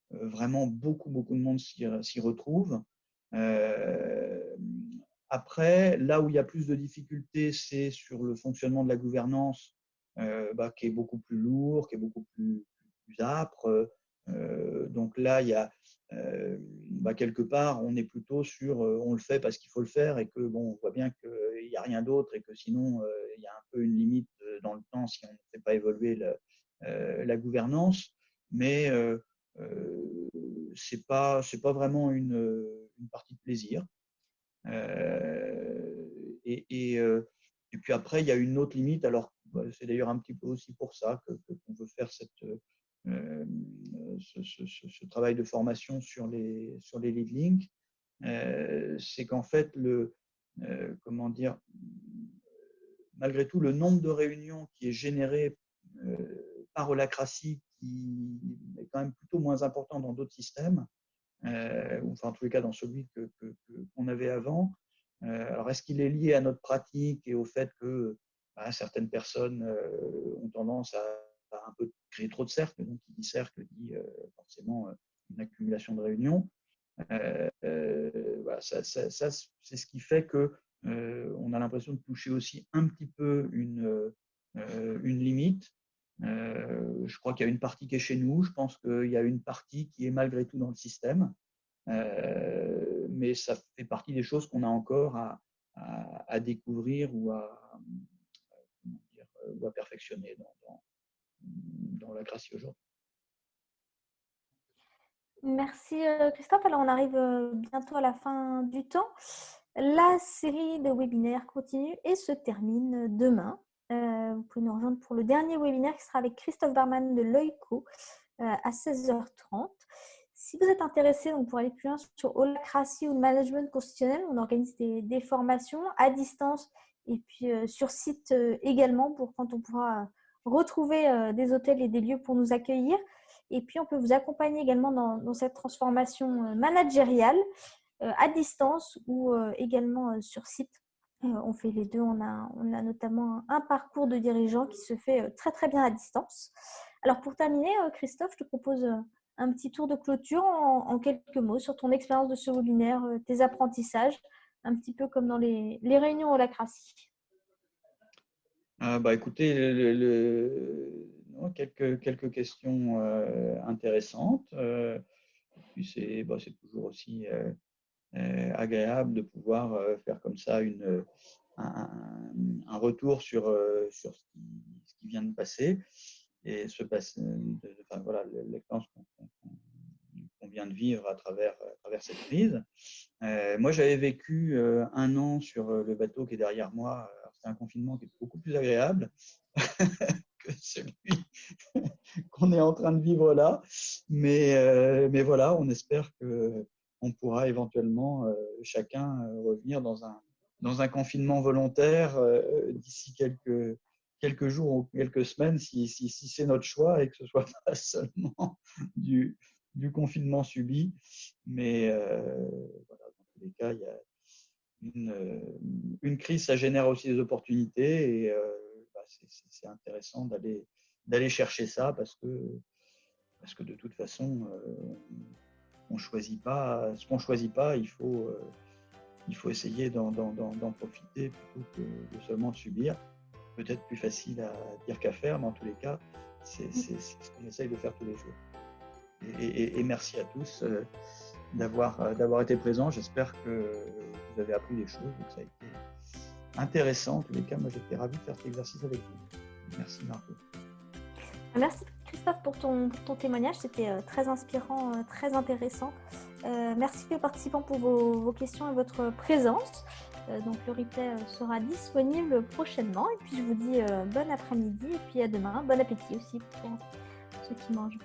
vraiment beaucoup de monde s'y retrouve. Euh, Après, là où il y a plus de difficultés, c'est sur le fonctionnement de la gouvernance, qui est beaucoup plus lourd, qui est beaucoup plus âpre. Donc là, il y a quelque part, on est plutôt sur on le fait parce qu'il faut le faire et que bon, on voit bien qu'il n'y a rien d'autre et que sinon il y a un peu une limite dans le temps si on ne fait pas évoluer la gouvernance. Mais c'est pas vraiment une partie de plaisir. Et puis après, il y a une autre limite. Alors, c'est d'ailleurs un petit peu aussi pour ça qu'on veut faire ce travail de formation sur les lead links. C'est qu'en fait, comment dire, malgré tout, le nombre de réunions qui est généré par Holacracy, qui est quand même plutôt moins important dans d'autres systèmes, ou enfin en tous les cas dans celui qu'on avait avant. Alors est-ce qu'il est lié à notre pratique et au fait que certaines personnes ont tendance à un peu créer trop de cercles, donc qui dit cercle dit forcément une accumulation de réunions. Voilà, ça, c'est ce qui fait que on a l'impression de toucher aussi un petit peu une limite. Je crois qu'il y a une partie qui est chez nous, je pense qu'il y a une partie qui est malgré tout dans le système, mais ça fait partie des choses qu'on a encore à découvrir ou à perfectionner dans la Gracie aujourd'hui. Merci Christophe. Alors on arrive bientôt à la fin du temps. La série de webinaires continue et se termine demain. Vous pouvez nous rejoindre pour le dernier webinaire qui sera avec Christophe Barman de l'OICO à 16h30. Si vous êtes intéressé donc pour aller plus loin sur Holacracy ou le management constitutionnel, on organise des formations à distance et puis sur site également pour quand on pourra retrouver des hôtels et des lieux pour nous accueillir. Et puis, on peut vous accompagner également dans cette transformation managériale à distance ou également sur site. On fait les deux. On a notamment un parcours de dirigeant qui se fait très, très bien à distance. Alors, pour terminer, Christophe, je te propose un petit tour de clôture en quelques mots sur ton expérience de ce webinaire, tes apprentissages, un petit peu comme dans les réunions Holacracy. Écoutez, non, quelques questions intéressantes. Puis c'est toujours aussi agréable de pouvoir faire comme ça un retour sur ce qui vient de passer et voilà, l'expérience qu'on vient de vivre à travers cette crise. Moi, j'avais vécu un an sur le bateau qui est derrière moi. C'était un confinement qui est beaucoup plus agréable que celui qu'on est en train de vivre là. Mais voilà, on espère qu'on pourra éventuellement chacun revenir dans un confinement volontaire d'ici quelques jours ou quelques semaines, si c'est notre choix et que ce ne soit pas seulement du confinement subi. Mais voilà, dans tous les cas, il y a une crise, ça génère aussi des opportunités et c'est intéressant d'aller chercher ça parce que de toute façon, on choisit pas, ce qu'on choisit pas, il faut essayer d'en profiter plutôt que de seulement subir. Peut-être plus facile à dire qu'à faire, mais en tous les cas, c'est ce qu'on essaye de faire tous les jours. Et merci à tous d'avoir été présents. J'espère que vous avez appris des choses, que ça a été intéressant. En tous les cas, moi j'étais ravi de faire cet exercice avec vous. Merci Marco. Merci Christophe pour ton témoignage, c'était très inspirant, très intéressant. Merci aux participants pour vos questions et votre présence. Donc le replay sera disponible prochainement. Et puis je vous dis bon après-midi et puis à demain. Bon appétit aussi pour ceux qui mangent.